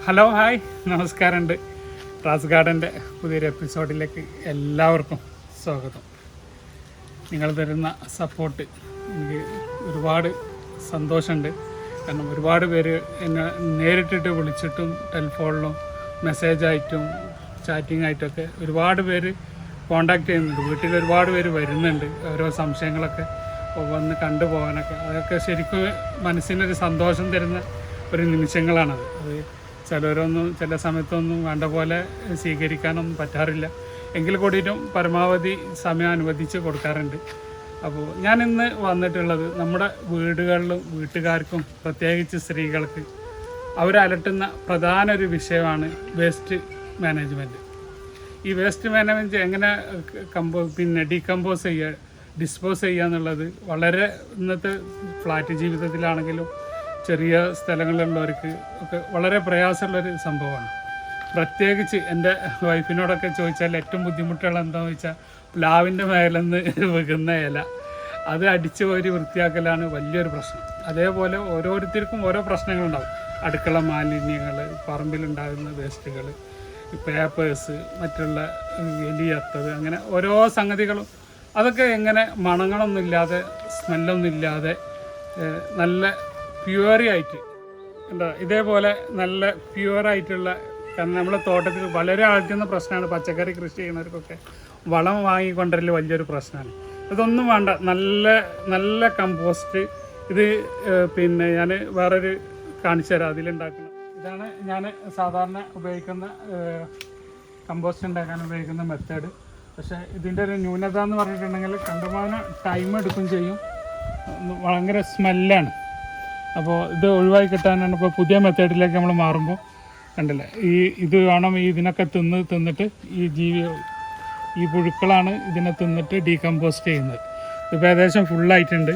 Hello hi നമസ്കാരമുണ്ട്. Ras ഗാർഡൻ്റെ പുതിയൊരു എപ്പിസോഡിലേക്ക് എല്ലാവർക്കും സ്വാഗതം. നിങ്ങൾ തരുന്ന സപ്പോർട്ട് എനിക്ക് ഒരുപാട് സന്തോഷമുണ്ട്. കാരണം ഒരുപാട് പേര് എന്നെ നേരിട്ടിട്ട് വിളിച്ചിട്ടും ടെലിഫോണിലും മെസ്സേജായിട്ടും ചാറ്റിംഗ് ആയിട്ടൊക്കെ ഒരുപാട് പേര് കോണ്ടാക്ട് ചെയ്യുന്നുണ്ട്. വീട്ടിൽ ഒരുപാട് പേര് വരുന്നുണ്ട്. ഓരോ സംശയങ്ങളൊക്കെ വന്ന് കണ്ടുപോകാനൊക്കെ അതൊക്കെ ശരിക്കും മനസ്സിനൊരു സന്തോഷം തരുന്ന ഒരു നിമിഷങ്ങളാണത്. അത് ചിലരൊന്നും ചില സമയത്തൊന്നും വേണ്ട പോലെ സ്വീകരിക്കാനൊന്നും പറ്റാറില്ല. എങ്കിൽ കൂടിയിട്ടും പരമാവധി സമയം അനുവദിച്ച് കൊടുക്കാറുണ്ട്. അപ്പോൾ ഞാനിന്ന് വന്നിട്ടുള്ളത് നമ്മുടെ വീടുകളിലും വീട്ടുകാർക്കും പ്രത്യേകിച്ച് സ്ത്രീകൾക്ക് അവരലട്ടുന്ന പ്രധാന ഒരു വിഷയമാണ് വേസ്റ്റ് മാനേജ്മെൻറ്റ്. ഈ വേസ്റ്റ് മാനേജ്മെൻറ്റ് എങ്ങനെ ഡീകമ്പോസ് ചെയ്യുക, ഡിസ്പോസ് ചെയ്യുക എന്നുള്ളത് വളരെ ഇന്നത്തെ ഫ്ലാറ്റ് ജീവിതത്തിലാണെങ്കിലും ചെറിയ സ്ഥലങ്ങളിലുള്ളവർക്ക് ഒക്കെ വളരെ പ്രയാസമുള്ളൊരു സംഭവമാണ്. പ്രത്യേകിച്ച് എൻ്റെ വൈഫിനോടൊക്കെ ചോദിച്ചാൽ ഏറ്റവും ബുദ്ധിമുട്ടുള്ള എന്താണെന്ന് വെച്ചാൽ പ്ലാവിൻ്റെ മേലെന്ന് വെക്കുന്ന ഇല അത് അടിച്ച് ഒരു വൃത്തിയാക്കലാണ് വലിയൊരു പ്രശ്നം. അതേപോലെ ഓരോരുത്തർക്കും ഓരോ പ്രശ്നങ്ങളുണ്ടാവും. അടുക്കള മാലിന്യങ്ങൾ, പറമ്പിലുണ്ടാകുന്ന വേസ്റ്റുകൾ, പേപ്പേഴ്സ്, മറ്റുള്ള എലിയത്തത്, അങ്ങനെ ഓരോ സംഗതികളും അതൊക്കെ എങ്ങനെ മണങ്ങളൊന്നുമില്ലാതെ സ്മെല്ലൊന്നുമില്ലാതെ നല്ല പ്യുവറായിട്ട് ഇതേപോലെ നല്ല പ്യുവറായിട്ടുള്ള, കാരണം നമ്മളെ തോട്ടത്തിൽ വളരെ ആഴ്ചയുന്ന പ്രശ്നമാണ് പച്ചക്കറി കൃഷി ചെയ്യുന്നവർക്കൊക്കെ വളം വാങ്ങിക്കൊണ്ടരൽ വലിയൊരു പ്രശ്നമാണ്. ഇതൊന്നും വേണ്ട, നല്ല നല്ല കമ്പോസ്റ്റ്. ഇത് ഞാൻ വേറൊരു കാണിച്ചു തരാം, അതിലുണ്ടാക്കണം. ഇതാണ് ഞാൻ സാധാരണ ഉപയോഗിക്കുന്ന കമ്പോസ്റ്റ് ഉണ്ടാക്കാൻ ഉപയോഗിക്കുന്ന മെത്തേഡ്. പക്ഷേ ഇതിൻ്റെ ഒരു ന്യൂനത എന്ന് പറഞ്ഞിട്ടുണ്ടെങ്കിൽ കണ്ടമാനം ടൈം എടുക്കും ചെയ്യും, ഭയങ്കര സ്മെല്ലാണ്. അപ്പോൾ ഇത് ഒഴിവാക്കി കിട്ടാനാണ് ഇപ്പോൾ പുതിയ മെത്തേഡിലേക്ക് നമ്മൾ മാറുമ്പോൾ കണ്ടില്ലേ, ഇത് വേണം ഇതിനൊക്കെ തിന്നിട്ട് ഈ പുഴുക്കളാണ് ഇതിനെ തിന്നിട്ട് ഡീകമ്പോസ്റ്റ് ചെയ്യുന്നത്. ഇപ്പോൾ ഏകദേശം ഫുള്ളായിട്ടുണ്ട്.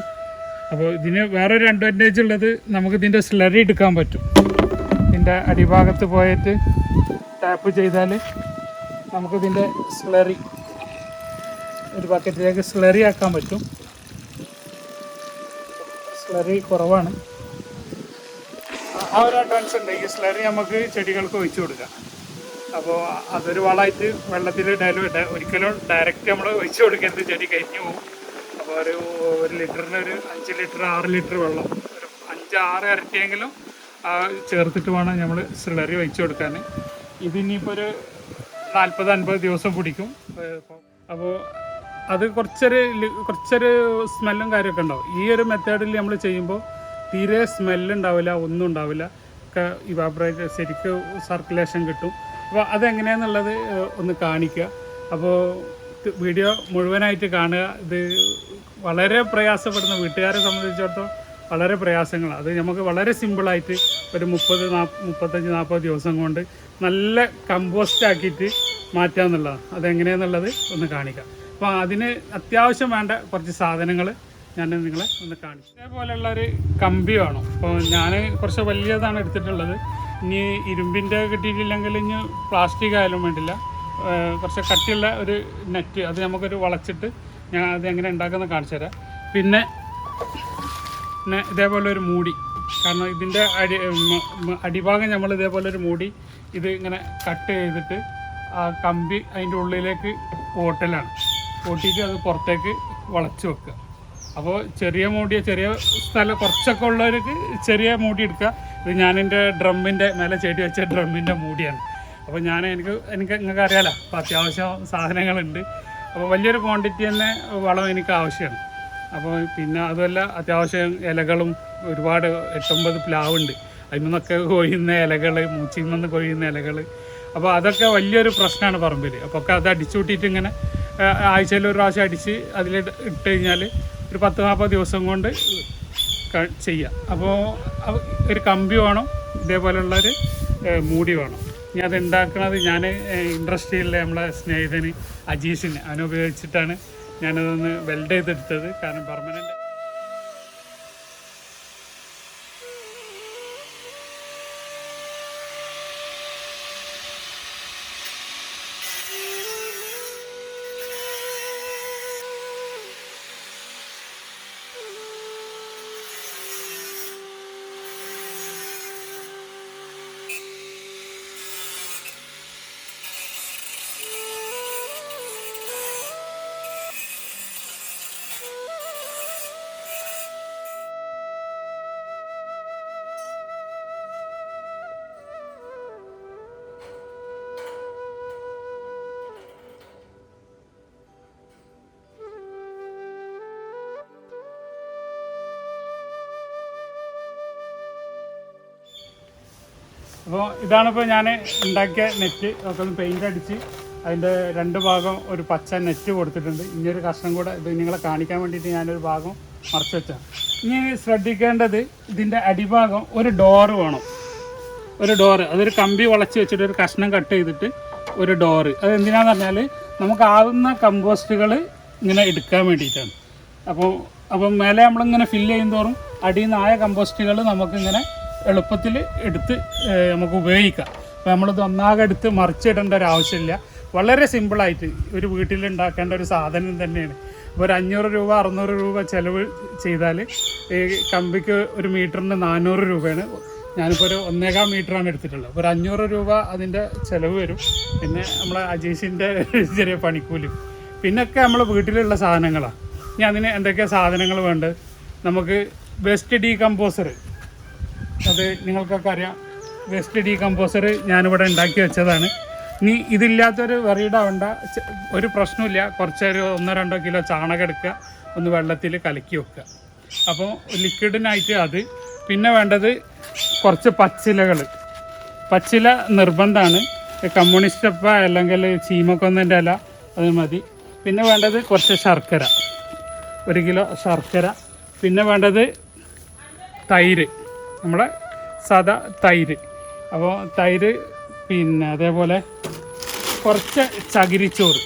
അപ്പോൾ ഇതിന് വേറൊരു അഡ്വാൻറ്റേജ് ഉള്ളത്, നമുക്കിതിൻ്റെ സ്ലറി എടുക്കാൻ പറ്റും. ഇതിൻ്റെ അടിഭാഗത്ത് പോയിട്ട് ടാപ്പ് ചെയ്താൽ നമുക്കിതിൻ്റെ സ്ലറി ഒരു ബക്കറ്റിലേക്ക് സ്ലറി ആക്കാൻ പറ്റും. സ്ലറി കുറവാണ്, ആ ഒരു അഡ്വാൻസ് ഉണ്ട്. ഈ സ്ലറി നമുക്ക് ചെടികൾക്ക് ഒഴിച്ചു കൊടുക്കാം. അപ്പോൾ അതൊരു വളമായിട്ട് വെള്ളത്തിൽ ഒരിക്കലും ഡയറക്റ്റ് നമ്മൾ ഒഴിച്ചു കൊടുക്കരുത്, ചെടി കരിഞ്ഞു പോകും. അപ്പോൾ ഒരു ലിറ്ററിന് ഒരു 5 ലിറ്റർ 6 ലിറ്റർ വെള്ളം, ഒരു 5-6 ഇരട്ടിയെങ്കിലും ചേർത്തിട്ട് വേണം നമ്മൾ സ്ലറി ഒഴിച്ചു കൊടുക്കാൻ. ഇതിനിപ്പോൾ ഒരു 40-50 ദിവസം പിടിക്കും. അപ്പോൾ അത് കുറച്ചൊരു സ്മെല്ലും കാര്യമൊക്കെ ഉണ്ടാവും. ഈ ഒരു മെത്തേഡിൽ നമ്മൾ ചെയ്യുമ്പോൾ തീരെ സ്മെല്ലുണ്ടാവില്ല, ഒന്നും ഉണ്ടാവില്ല, ഒക്കെ ഇവാപറേറ്റ് ശരിക്കും സർക്കുലേഷൻ കിട്ടും. അപ്പോൾ അതെങ്ങനെയാണെന്നുള്ളത് ഒന്ന് കാണിക്കുക. അപ്പോൾ വീഡിയോ മുഴുവനായിട്ട് കാണുക. ഇത് വളരെ പ്രയാസപ്പെടുന്ന വീട്ടുകാരെ സംബന്ധിച്ചിടത്തോളം വളരെ പ്രയാസങ്ങളാണ്. അത് നമുക്ക് വളരെ സിമ്പിളായിട്ട് ഒരു 35-40 ദിവസം കൊണ്ട് നല്ല കമ്പോസ്റ്റ് ആക്കിയിട്ട് മാറ്റുക എന്നുള്ളതാണ്. അതെങ്ങനെയാണെന്നുള്ളത് ഒന്ന് കാണിക്കാം. അപ്പോൾ അതിന് അത്യാവശ്യം വേണ്ട കുറച്ച് സാധനങ്ങൾ ഞാൻ നിങ്ങളെ ഒന്ന് കാണിച്ചു. ഇതേപോലെയുള്ളൊരു കമ്പി വേണം. അപ്പോൾ ഞാൻ കുറച്ച് വലിയതാണ് എടുത്തിട്ടുള്ളത്. ഇനി ഇരുമ്പിൻ്റെ കിട്ടിയിട്ടില്ലെങ്കിൽ ഇനി പ്ലാസ്റ്റിക് ആയാലും വേണ്ടില്ല, കുറച്ച് കട്ടിയുള്ള ഒരു നെറ്റ്, അത് നമുക്കൊരു വളച്ചിട്ട് ഞാൻ അത് എങ്ങനെ ഉണ്ടാക്കുന്നത് കാണിച്ചു തരാം. പിന്നെ ഇതേപോലെ ഒരു മൂടി, കാരണം ഇതിൻ്റെ അടിഭാഗം നമ്മൾ ഇതേപോലെ ഒരു മൂടി ഇത് ഇങ്ങനെ കട്ട് ചെയ്തിട്ട് ആ കമ്പി അതിൻ്റെ ഉള്ളിലേക്ക് ഓട്ടിയിട്ട് അത് പുറത്തേക്ക് വളച്ച് വെക്കുക. അപ്പോൾ ചെറിയ സ്ഥലം കുറച്ചൊക്കെ ഉള്ളവർക്ക് ചെറിയ മൂടി എടുക്കുക. ഇത് ഞാനെൻ്റെ ഡ്രമ്മിൻ്റെ മേലെ ചെടി വെച്ച ഡ്രമ്മിൻ്റെ മൂടിയാണ്. അപ്പോൾ എനിക്ക് നിങ്ങൾക്ക് അറിയാലോ, അപ്പോൾ അത്യാവശ്യം സാധനങ്ങളുണ്ട്. അപ്പോൾ വലിയൊരു ക്വാണ്ടിറ്റി തന്നെ വളം എനിക്ക് ആവശ്യമാണ്. അപ്പോൾ പിന്നെ അതുമല്ല, അത്യാവശ്യം ഇലകളും ഒരുപാട് 8-9 പ്ലാവുണ്ട്. അതിൽ നിന്നൊക്കെ കൊഴിയുന്ന ഇലകൾ, മൂച്ചിൽ നിന്ന് കൊഴിയുന്ന ഇലകൾ. അപ്പോൾ അതൊക്കെ വലിയൊരു പ്രശ്നമാണ് പറമ്പിൽ. അപ്പോൾ ഒക്കെ അത് അടിച്ചു കൂട്ടിയിട്ട് ഇങ്ങനെ ആഴ്ചയിൽ ഒരു പ്രാവശ്യം അടിച്ച് അതിലിട്ട് കഴിഞ്ഞാൽ ഒരു 10-40 ദിവസം കൊണ്ട് ചെയ്യാം. അപ്പോൾ ഒരു കമ്പി വേണം, ഇതേപോലെയുള്ളൊരു മൂടി വേണം. ഇനി അത് ഉണ്ടാക്കുന്നത് ഞാൻ ഇൻഡസ്ട്രിയിലെ നമ്മളെ സ്നേഹിതന് അജീഷിന് അവനുപയോഗിച്ചിട്ടാണ് ഞാനതൊന്ന് വെൽഡ് ചെയ്തെടുത്തത്. കാരണം പെർമനൻ്റ് അപ്പോൾ ഇതാണിപ്പോൾ ഞാൻ ഉണ്ടാക്കിയ നെറ്റ് ഒക്കെ ഒന്ന് പെയിൻ്റ് അടിച്ച് അതിൻ്റെ 2 ഭാഗം ഒരു പച്ച നെറ്റ് കൊടുത്തിട്ടുണ്ട്. ഇനിയൊരു കഷ്ണം കൂടെ ഇത് നിങ്ങളെ കാണിക്കാൻ വേണ്ടിയിട്ട് ഞാനൊരു ഭാഗം മറച്ചു വെച്ചാണ്. ഇനി ശ്രദ്ധിക്കേണ്ടത് ഇതിൻ്റെ അടിഭാഗം ഒരു ഡോറ് വേണം. ഒരു ഡോറ്, അതൊരു കമ്പി വളച്ച് വെച്ചിട്ട് ഒരു കഷ്ണം കട്ട് ചെയ്തിട്ട് ഒരു ഡോറ്. അത് എന്തിനാന്ന് പറഞ്ഞാൽ നമുക്കാവുന്ന കമ്പോസ്റ്റുകൾ ഇങ്ങനെ എടുക്കാൻ വേണ്ടിയിട്ടാണ്. അപ്പം മേലെ നമ്മളിങ്ങനെ ഫില്ല് ചെയ്യും തോറും അടിയിൽ നിന്നായ കമ്പോസ്റ്റുകൾ നമുക്കിങ്ങനെ എളുപ്പത്തിൽ എടുത്ത് നമുക്ക് ഉപയോഗിക്കാം. അപ്പോൾ നമ്മളിത് ഒന്നാകെ എടുത്ത് മറിച്ചിടേണ്ട ഒരു ആവശ്യമില്ല. വളരെ സിമ്പിളായിട്ട് ഒരു വീട്ടിലുണ്ടാക്കേണ്ട ഒരു സാധനം തന്നെയാണ്. ഇപ്പോൾ ഒരു 500 രൂപ 600 രൂപ ചിലവ് ചെയ്താൽ ഈ കമ്പിക്ക് ഒരു മീറ്ററിന് 400 രൂപയാണ്. ഞാനിപ്പോൾ ഒരു 1.25 മീറ്ററാണ് എടുത്തിട്ടുള്ളത്. അപ്പോൾ ഒരു 500 രൂപ അതിൻ്റെ ചിലവ് വരും. പിന്നെ നമ്മളെ അജീഷിൻ്റെ ചെറിയ പണിക്കൂലും പിന്നൊക്കെ നമ്മൾ വീട്ടിലുള്ള സാധനങ്ങളാണ്. ഇനി അതിന് എന്തൊക്കെയാണ് സാധനങ്ങൾ വേണ്ടത്? നമുക്ക് വേസ്റ്റ് ഡീകമ്പോസർ, അത് നിങ്ങൾക്കൊക്കെ അറിയാം. വേസ്റ്റ് ഡീകമ്പോസർ ഞാനിവിടെ ഉണ്ടാക്കി വെച്ചതാണ്. ഇനി ഇതില്ലാത്തൊരു വെറിയിടാവണ്ട, ഒരു പ്രശ്നമില്ല. കുറച്ചൊരു 1-2 കിലോ ചാണകം എടുക്കുക, ഒന്ന് വെള്ളത്തിൽ കലക്കി വെക്കുക. അപ്പോൾ ലിക്വിഡിനായിട്ട് അത്. പിന്നെ വേണ്ടത് കുറച്ച് പച്ചില നിർബന്ധമാണ്. കമ്മ്യൂണിസ്റ്റപ്പ അല്ലെങ്കിൽ ചീമക്കൊന്നൻ്റെ ഇല അത് മതി. പിന്നെ വേണ്ടത് കുറച്ച് ശർക്കര, 1 കിലോ ശർക്കര. പിന്നെ വേണ്ടത് തൈര്, നമ്മുടെ സാദാ തൈര്. അപ്പോൾ തൈര്, പിന്നെ അതേപോലെ കുറച്ച് ചകിരിച്ചോറ്.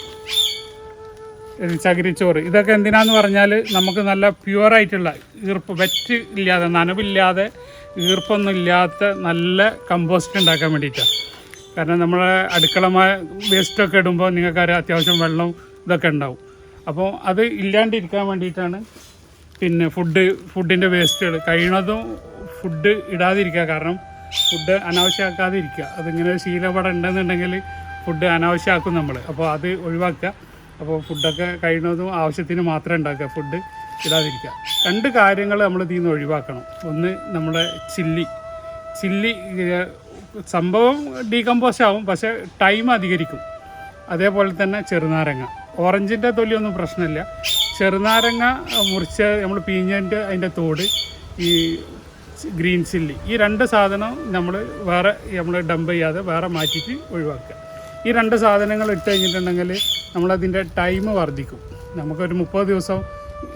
ഇതൊക്കെ എന്തിനാന്ന് പറഞ്ഞാൽ നമുക്ക് നല്ല പ്യുവറായിട്ടുള്ള വെറ്റ് ഇല്ലാതെ, നനവില്ലാതെ, ഈർപ്പൊന്നും ഇല്ലാത്ത നല്ല കമ്പോസ്റ്റ് ഉണ്ടാക്കാൻ വേണ്ടിയിട്ടാണ്. കാരണം നമ്മളെ അടുക്കള വേസ്റ്റൊക്കെ ഇടുമ്പോൾ നിങ്ങൾക്കറിയാം അത്യാവശ്യം വെള്ളം ഇതൊക്കെ ഉണ്ടാവും. അപ്പോൾ അത് ഇല്ലാണ്ടിരിക്കാൻ വേണ്ടിയിട്ടാണ്. പിന്നെ ഫുഡിൻ്റെ വേസ്റ്റുകൾ കഴിയുന്നതും ഫുഡ് ഇടാതിരിക്കുക. കാരണം ഫുഡ് അനാവശ്യമാക്കാതിരിക്കുക. അതിങ്ങനെ ശീലപടം ഉണ്ടെന്നുണ്ടെങ്കിൽ ഫുഡ് അനാവശ്യമാക്കും നമ്മൾ. അപ്പോൾ അത് ഒഴിവാക്കുക. അപ്പോൾ ഫുഡൊക്കെ കഴിയുന്നതും ആവശ്യത്തിന് മാത്രം ഉണ്ടാക്കുക, ഫുഡ് ഇടാതിരിക്കുക. 2 കാര്യങ്ങൾ നമ്മൾ ഇതിൽ നിന്ന് ഒഴിവാക്കണം. ഒന്ന് നമ്മുടെ ചില്ലി സംഭവം ഡീകമ്പോസ്റ്റ് ആവും, പക്ഷേ ടൈം അധികരിക്കും. അതേപോലെ തന്നെ ചെറുനാരങ്ങ. ഓറഞ്ചിൻ്റെ തൊലിയൊന്നും പ്രശ്നമില്ല. ചെറുനാരങ്ങ മുറിച്ച് നമ്മൾ പിഴിഞ്ഞതിൻ്റെ അതിൻ്റെ തോട്, ഈ ഗ്രീൻ ചില്ലി, ഈ 2 സാധനം നമ്മൾ ഡംപ് ചെയ്യാതെ വേറെ മാറ്റിയിട്ട് ഒഴിവാക്കുക. ഈ 2 സാധനങ്ങൾ ഇട്ട് കഴിഞ്ഞിട്ടുണ്ടെങ്കിൽ നമ്മളതിൻ്റെ ടൈം വർദ്ധിക്കും. നമുക്കൊരു 30 ദിവസം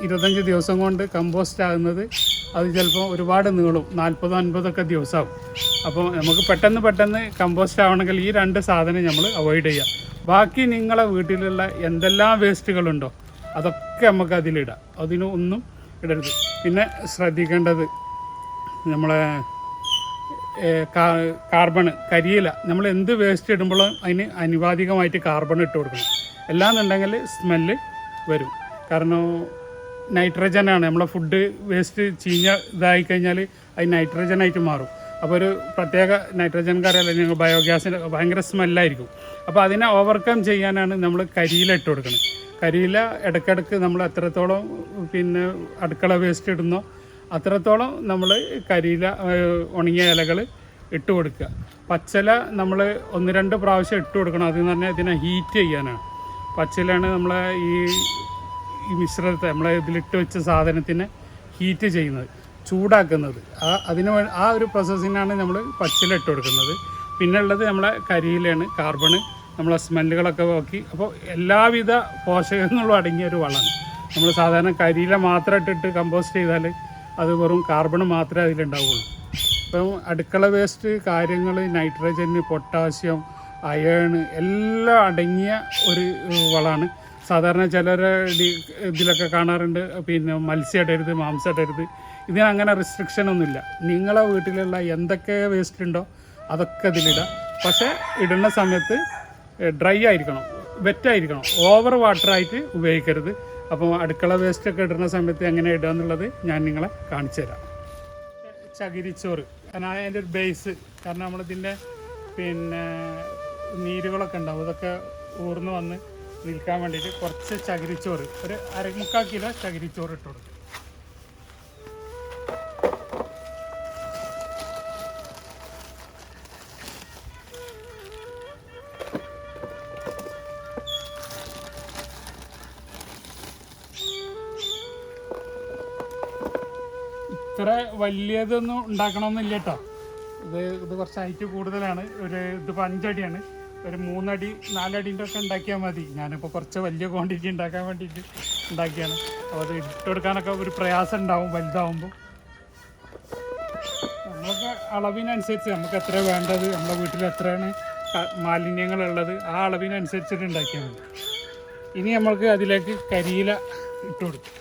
25 ദിവസം കൊണ്ട് കമ്പോസ്റ്റ് ആകുന്നത് അത് ചിലപ്പോൾ ഒരുപാട് നീളും, 40-50 ദിവസമാവും. അപ്പോൾ നമുക്ക് പെട്ടെന്ന് കമ്പോസ്റ്റ് ആവണമെങ്കിൽ ഈ 2 സാധനം നമ്മൾ അവോയ്ഡ് ചെയ്യുക. ബാക്കി നിങ്ങളെ വീട്ടിലുള്ള എന്തെല്ലാം വേസ്റ്റുകളുണ്ടോ അതൊക്കെ നമുക്ക് അതിലിടാം. അതിനൊന്നും ഇടരുത്. പിന്നെ ശ്രദ്ധിക്കേണ്ടത് നമ്മളെ കരിയില. നമ്മൾ എന്ത് വേസ്റ്റ് ഇടുമ്പോഴും അതിന് അനുപാതികമായിട്ട് കാർബൺ ഇട്ട് കൊടുക്കണം. അല്ലാന്നുണ്ടെങ്കിൽ സ്മെല്ല് വരും. കാരണം നൈട്രജനാണ്. നമ്മളെ ഫുഡ് വേസ്റ്റ് ഇതായി കഴിഞ്ഞാൽ അത് നൈട്രജനായിട്ട് മാറും. അപ്പോൾ ഒരു പ്രത്യേക നൈട്രജൻ കറിയല്ല, ഞങ്ങൾ ബയോഗ്യാസിന് ഭയങ്കര സ്മെല്ലായിരിക്കും. അപ്പോൾ അതിനെ ഓവർകം ചെയ്യാനാണ് നമ്മൾ കരിയില ഇട്ട് കൊടുക്കുന്നത്. കരിയില ഇടയ്ക്കിടയ്ക്ക് നമ്മൾ എത്രത്തോളം പിന്നെ അടുക്കള വേസ്റ്റ് ഇടുന്നോ അത്രത്തോളം നമ്മൾ കരിയില, ഉണങ്ങിയ ഇലകൾ ഇട്ട് കൊടുക്കുക. പച്ചില നമ്മൾ 1-2 പ്രാവശ്യം ഇട്ട് കൊടുക്കണം. അതെന്ന് പറഞ്ഞാൽ ഇതിനെ ഹീറ്റ് ചെയ്യാനാണ്. പച്ചിലാണ് നമ്മളെ ഈ മിശ്രിതത്തെ നമ്മളെ ഇതിലിട്ട് വെച്ച സാധനത്തിനെ ഹീറ്റ് ചെയ്യുന്നത്, ചൂടാക്കുന്നത്. ആ ഒരു പ്രോസസ്സിനാണ് നമ്മൾ പച്ചില ഇട്ട് കൊടുക്കുന്നത്. പിന്നെ ഉള്ളത് നമ്മളെ കരിയിലാണ്, കാർബണ്, നമ്മളെ സ്മെല്ലുകളൊക്കെ നോക്കി. അപ്പോൾ എല്ലാവിധ പോഷകങ്ങളും അടങ്ങിയ ഒരു വളമാണ്. നമ്മൾ സാധാരണ കരിയില മാത്രം ഇട്ടിട്ട് കമ്പോസ്റ്റ് ചെയ്താൽ അത് വെറും കാർബൺ മാത്രമേ അതിലുണ്ടാവുള്ളൂ. ഇപ്പം അടുക്കള വേസ്റ്റ് കാര്യങ്ങൾ നൈട്രജന്, പൊട്ടാസ്യം, അയേൺ എല്ലാം അടങ്ങിയ ഒരു വളമാണ്. സാധാരണ ചിലരെ ഇതിലൊക്കെ കാണാറുണ്ട്, പിന്നെ മത്സ്യം ഇടരുത്, മാംസം ഇടരുത്. ഇതിന് അങ്ങനെ റിസ്ട്രിക്ഷനൊന്നുമില്ല. നിങ്ങളെ വീട്ടിലുള്ള എന്തൊക്കെ വേസ്റ്റ് ഉണ്ടോ അതൊക്കെ ഇതിലിടാം. പക്ഷേ ഇടുന്ന സമയത്ത് ഡ്രൈ ആയിരിക്കണം, വെറ്റായിരിക്കണം, ഓവർ വാട്ടറായിട്ട് ഉപയോഗിക്കരുത്. അപ്പോൾ അടുക്കള വേസ്റ്റൊക്കെ ഇടുന്ന സമയത്ത് എങ്ങനെ ഇടുക എന്നുള്ളത് ഞാൻ നിങ്ങളെ കാണിച്ചു തരാം. ചകിരിച്ചോറ് കാരണം അതിൻ്റെ ഒരു ബേസ്, കാരണം നമ്മളിതിൻ്റെ പിന്നെ നീരുകളൊക്കെ ഉണ്ടാവും, അതൊക്കെ ഊർന്ന് വന്ന് നിൽക്കാൻ വേണ്ടിയിട്ട് കുറച്ച് ചകിരിച്ചോറ്, ഒരു 1/4 കിലോ ചകിരിച്ചോറ് ഇട്ട് കൊടുക്കും. ഇത്ര വലിയതൊന്നും ഉണ്ടാക്കണമെന്നില്ല കേട്ടോ. ഇത് കുറച്ച് ഹൈറ്റ് കൂടുതലാണ്. ഇതിപ്പോൾ 5 അടിയാണ്. ഒരു 3 അടി 4 അടീൻ്റെ ഒക്കെ ഉണ്ടാക്കിയാൽ മതി. ഞാനിപ്പോൾ കുറച്ച് വലിയ ക്വാണ്ടിറ്റി ഉണ്ടാക്കാൻ വേണ്ടിയിട്ട് ഉണ്ടാക്കിയാണ്. അപ്പോൾ അത് ഇട്ടുകൊടുക്കാനൊക്കെ ഒരു പ്രയാസം ഉണ്ടാവും വലുതാവുമ്പോൾ. നമ്മളൊക്കെ അളവിനനുസരിച്ച് നമുക്ക് എത്ര വേണ്ടത്, നമ്മുടെ വീട്ടിൽ എത്രയാണ് മാലിന്യങ്ങളുള്ളത്, ആ അളവിനനുസരിച്ചിട്ട് ഉണ്ടാക്കിയാൽ മതി. ഇനി നമ്മൾക്ക് അതിലേക്ക് കരിയില ഇട്ട് കൊടുക്കും.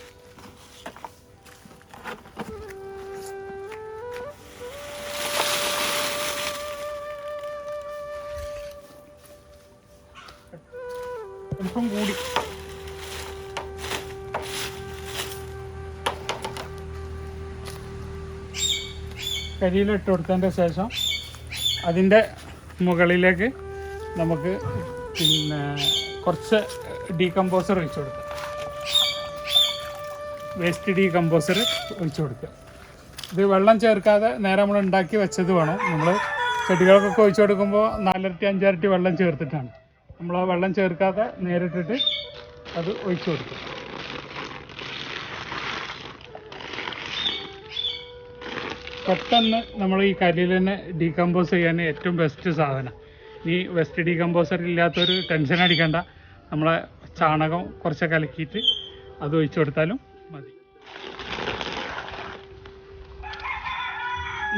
അല്പം കൂടി കരിയില ഇട്ട് കൊടുത്തതിൻ്റെ ശേഷം അതിൻ്റെ മുകളിലേക്ക് നമുക്ക് കുറച്ച് ഡീകമ്പോസർ ഒഴിച്ചു കൊടുക്കുക. വേസ്റ്റ് ഡീകമ്പോസർ ഒഴിച്ചു കൊടുക്കുക. ഇത് വെള്ളം ചേർക്കാതെ നേരെ നമ്മൾ ഉണ്ടാക്കി വെച്ചത് വേണം. നമ്മൾ ചെടികൾക്കൊക്കെ ഒഴിച്ചു കൊടുക്കുമ്പോൾ 4 ഇരട്ടി 5 ഇരട്ടി വെള്ളം ചേർത്തിട്ടാണ്. നമ്മൾ ആ വെള്ളം ചേർക്കാതെ നേരിട്ടിട്ട് അത് ഒഴിച്ചു കൊടുക്കും. പെട്ടെന്ന് നമ്മൾ ഈ കരിയിൽ തന്നെ ഡീകമ്പോസ് ചെയ്യാൻ ഏറ്റവും ബെസ്റ്റ് സാധനം. ഈ വെസ്റ്റ് ഡീകമ്പോസർ ഇല്ലാത്തൊരു ടെൻഷൻ അടിക്കണ്ട. നമ്മളെ ചാണകം കുറച്ച് കലക്കിയിട്ട് അത് ഒഴിച്ചു കൊടുത്താലും മതി.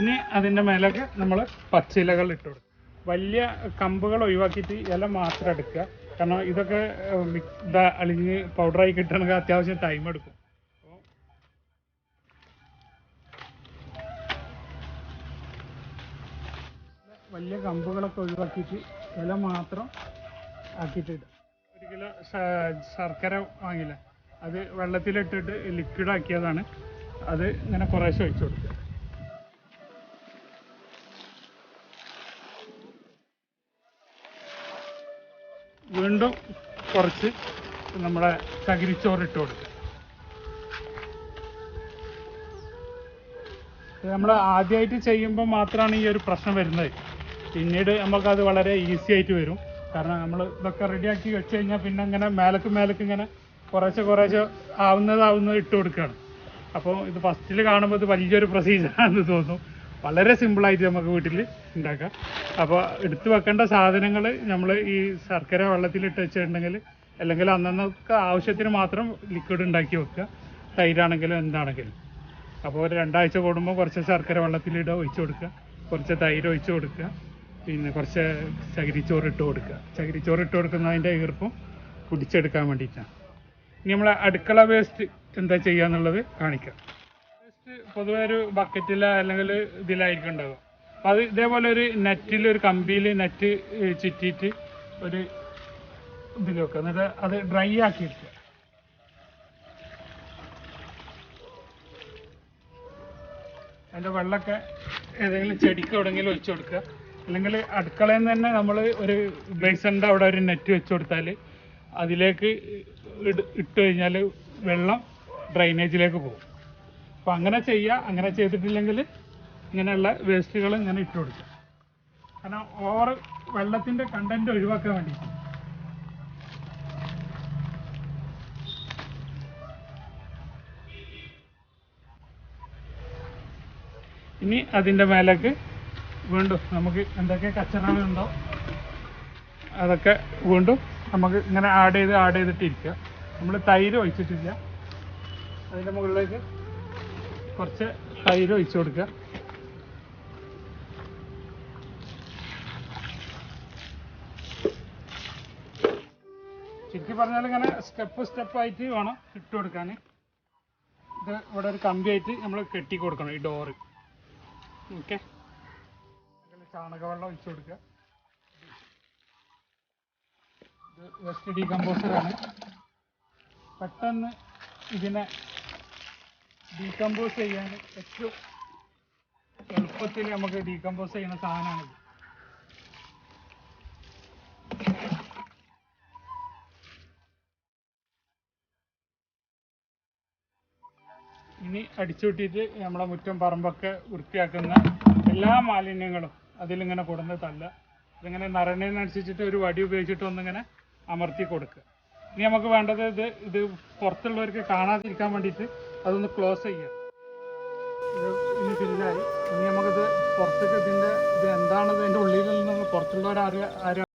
ഇനി അതിൻ്റെ മേലൊക്കെ നമ്മൾ പച്ചിലകൾ ഇട്ട് കൊടുക്കും. വലിയ കമ്പുകൾ ഒഴിവാക്കിയിട്ട് ഇല മാത്രം എടുക്കുക. കാരണം ഇതൊക്കെ അളിഞ്ഞ് പൗഡറായി കിട്ടണമെങ്കിൽ അത്യാവശ്യം ടൈം എടുക്കും. വലിയ കമ്പുകളൊക്കെ ഒഴിവാക്കിയിട്ട് ഇല മാത്രം ആക്കിയിട്ടിടുക. 1 കിലോ ശർക്കര വാങ്ങില്ല, അത് വെള്ളത്തിലിട്ടിട്ട് ലിക്വിഡാക്കിയതാണ്. അത് ഇങ്ങനെ കുറേശ്ശെ ഒഴിച്ചു കൊടുക്കുക. വീണ്ടും കുറച്ച് നമ്മുടെ ചകിരിച്ചോറ് ഇട്ട് കൊടുക്കുക. നമ്മൾ ആദ്യമായിട്ട് ചെയ്യുമ്പോൾ മാത്രമാണ് ഈ ഒരു പ്രശ്നം വരുന്നത്. പിന്നീട് നമുക്കത് വളരെ ഈസി ആയിട്ട് വരും. കാരണം നമ്മൾ ഇതൊക്കെ റെഡിയാക്കി വെച്ച് കഴിഞ്ഞാൽ പിന്നെ ഇങ്ങനെ മേലക്ക് ഇങ്ങനെ കുറേശ്ശെ ആവുന്നത് ഇട്ട് കൊടുക്കുകയാണ്. അപ്പോൾ ഇത് ഫസ്റ്റിൽ കാണുമ്പോൾ ഇത് വലിയൊരു പ്രൊസീജിയറാണെന്ന് തോന്നും. വളരെ സിമ്പിളായിട്ട് നമുക്ക് വീട്ടിൽ ഉണ്ടാക്കാം. അപ്പോൾ എടുത്തു വെക്കേണ്ട സാധനങ്ങൾ നമ്മൾ ഈ ശർക്കര വെള്ളത്തിലിട്ട് വെച്ചിട്ടുണ്ടെങ്കിൽ, അല്ലെങ്കിൽ അന്നന്നൊക്കെ ആവശ്യത്തിന് മാത്രം ലിക്വിഡ് ഉണ്ടാക്കി വെക്കുക. തൈരാണെങ്കിലും എന്താണെങ്കിലും. അപ്പോൾ ഒരു 2 ആഴ്ച കൂടുമ്പോൾ കുറച്ച് ശർക്കര വെള്ളത്തിലിടുക, ഒഴിച്ചു കൊടുക്കുക. കുറച്ച് തൈര് ഒഴിച്ചു കൊടുക്കുക. പിന്നെ കുറച്ച് ചകിരിച്ചോറ് ഇട്ട് കൊടുക്കുക. ചകിരിച്ചോറ് ഇട്ട് കൊടുക്കുന്നതിൻ്റെ ഈർപ്പം കുടിച്ചെടുക്കാൻ വേണ്ടിയിട്ടാണ്. ഇനി നമ്മൾ അടുക്കള വേസ്റ്റ് എന്താ ചെയ്യുക എന്നുള്ളത് കാണിക്കാം. വേസ്റ്റ് പൊതുവെ ഒരു ബക്കറ്റിൽ അല്ലെങ്കിൽ ഇതിലായിരിക്കും ഉണ്ടാവുക. അപ്പോൾ അത് ഇതേപോലെ ഒരു നെറ്റിൽ, ഒരു കമ്പിയിൽ നെറ്റ് ചുറ്റിയിട്ട് ഒരു ഇതിൽ വെക്കുക. എന്നിട്ട് അത് ഡ്രൈ ആക്കിയിരിക്കുക. അതിൻ്റെ വെള്ളമൊക്കെ ഏതെങ്കിലും ചെടിക്ക് എവിടെയെങ്കിലും ഒഴിച്ചു കൊടുക്കുക. അല്ലെങ്കിൽ അടുക്കളയിൽ നിന്ന് തന്നെ നമ്മൾ ഒരു ബേസൻ്റെ അവിടെ ഒരു നെറ്റ് വെച്ച് കൊടുത്താൽ അതിലേക്ക് ഇട്ട് കഴിഞ്ഞാൽ വെള്ളം ഡ്രൈനേജിലേക്ക് പോകും. അപ്പോൾ അങ്ങനെ ചെയ്യുക. അങ്ങനെ ചെയ്തിട്ടില്ലെങ്കിൽ ഇങ്ങനെയുള്ള വേസ്റ്റുകൾ ഇങ്ങനെ ഇട്ട് കൊടുക്കുക. കാരണം ഓവർ വെള്ളത്തിൻ്റെ കണ്ടൻറ്റ് ഒഴിവാക്കാൻ വേണ്ടിയിട്ട്. ഇനി അതിൻ്റെ മേലേക്ക് വീണ്ടും നമുക്ക് എന്തൊക്കെ കച്ചറകളുണ്ടോ അതൊക്കെ വീണ്ടും നമുക്ക് ഇങ്ങനെ ആഡ് ചെയ്തിട്ടിരിക്കുക. നമ്മൾ തൈര് ഒഴിച്ചിട്ടില്ല. അതിൻ്റെ മുകളിലേക്ക് കുറച്ച് തൈര് ഒഴിച്ചു കൊടുക്കുക. ചുരുക്കി പറഞ്ഞാൽ ഇങ്ങനെ സ്റ്റെപ്പായിട്ട് വേണം ഇട്ട് കൊടുക്കാൻ. ഇത് ഇവിടെ ഒരു കമ്പിയായിട്ട് നമ്മൾ കെട്ടി കൊടുക്കണം ഈ ഡോറ്. ഓക്കെ. ചാണകവെള്ളം ഒഴിച്ചു കൊടുക്കുക. ഇത് വെസ്റ്റ് ഡീകമ്പോസറാണ്. പെട്ടെന്ന് ഇതിനെ ഡീകമ്പോസ് ചെയ്യാൻ ഏറ്റവും എളുപ്പത്തിൽ നമുക്ക് ഡീകമ്പോസ് ചെയ്യുന്ന സാധനമാണിത്. ഇനി അടിച്ചു വിട്ടിട്ട് നമ്മളെ മുറ്റം പറമ്പൊക്കെ വൃത്തിയാക്കുന്ന എല്ലാ മാലിന്യങ്ങളും അതിലിങ്ങനെ കൊടുന്ന് തള്ളുക. ഇതിങ്ങനെ നിറയുന്നതിനനുസരിച്ചിട്ട് ഒരു വടി ഉപയോഗിച്ചിട്ട് ഒന്നിങ്ങനെ അമർത്തി കൊടുക്കുക. ഇനി നമുക്ക് വേണ്ടത് ഇത് പുറത്തുള്ളവർക്ക് കാണാതിരിക്കാൻ വേണ്ടിയിട്ട് അതൊന്ന് ക്ലോസ് ചെയ്യുക. ഇനി ഇനി ഫില്ലായി. ഇനി നമുക്കിത് പുറത്തേക്ക് ഇത് എന്താണത് ഇതിൻ്റെ ഉള്ളിൽ നിന്ന് പുറത്തുള്ളവരാരും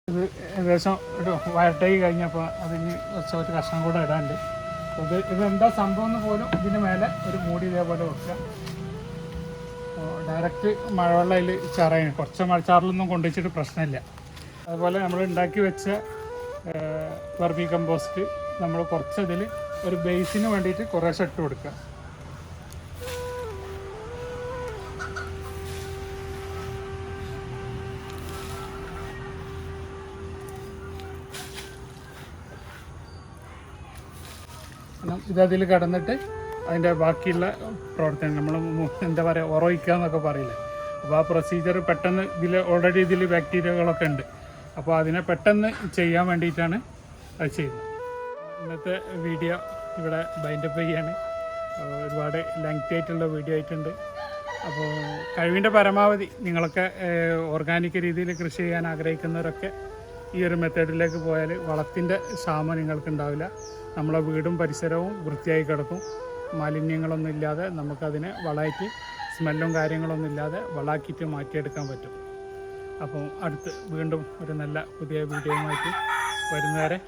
ഇത് ഏകദേശം ഒരു വരട്ടായി കഴിഞ്ഞപ്പോൾ അതിന് ഒരു കഷ്ണം കൂടെ ഇടാണ്ട്. ഇതെന്താ സംഭവം എന്ന് പോലും ഇതിന് മേലെ ഒരു മൂടി ഇതേപോലെ വെക്കുക. ഡയറക്റ്റ് മഴവെള്ളം അതിൽ ചറയാണ്. കുറച്ച് മഴച്ചാറിലൊന്നും കൊണ്ടുവച്ചിട്ട് പ്രശ്നമില്ല. അതുപോലെ നമ്മൾ ഉണ്ടാക്കി വെച്ച വെർമി കമ്പോസ്റ്റ് നമ്മൾ കുറച്ചതിൽ ഒരു ബേസിന് വേണ്ടിയിട്ട് കുറേശ്ശെ ഇട്ട് കൊടുക്കുക. ഇതതിൽ കിടന്നിട്ട് അതിൻ്റെ ബാക്കിയുള്ള പ്രവർത്തനം നമ്മൾ എന്താ പറയുക ഉറയിക്കുക എന്നൊക്കെ പറയില്ലേ. അപ്പോൾ ആ പ്രൊസീജിയർ പെട്ടെന്ന് ഓൾറെഡി ഇതിൽ ബാക്ടീരിയകളൊക്കെ ഉണ്ട്. അപ്പോൾ അതിനെ പെട്ടെന്ന് ചെയ്യാൻ വേണ്ടിയിട്ടാണ് അത് ചെയ്യുന്നത്. ഇന്നത്തെ വീഡിയോ ഇവിടെ ബൈൻഡപ്പ് ചെയ്യാണ്. ഒരുപാട് ലെങ്തി ആയിട്ടുള്ള വീഡിയോ ആയിട്ടുണ്ട്. അപ്പോൾ കഴിവിൻ്റെ പരമാവധി നിങ്ങളൊക്കെ ഓർഗാനിക് രീതിയിൽ കൃഷി ചെയ്യാൻ ആഗ്രഹിക്കുന്നവരൊക്കെ ഈ ഒരു മെത്തേഡിലേക്ക് പോയാൽ വളത്തിൻ്റെ ക്ഷാമം നിങ്ങൾക്കുണ്ടാവില്ല. നമ്മളെ വീടും പരിസരവും വൃത്തിയായി കിടക്കും. മാലിന്യങ്ങളൊന്നും ഇല്ലാതെ നമുക്കതിനെ വളമായിട്ട് സ്മെല്ലും കാര്യങ്ങളൊന്നും ഇല്ലാതെ വളമാക്കിയിട്ട് മാറ്റിയെടുക്കാൻ പറ്റും. അപ്പോൾ വീണ്ടും ഒരു നല്ല പുതിയ വീഡിയോയുമായിട്ട് വരുന്നവരെ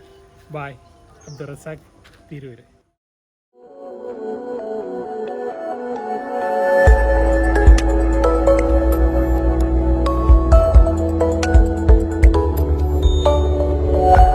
ബായ്. അബ്ദുൾ റസാഖ്, തിരൂര്.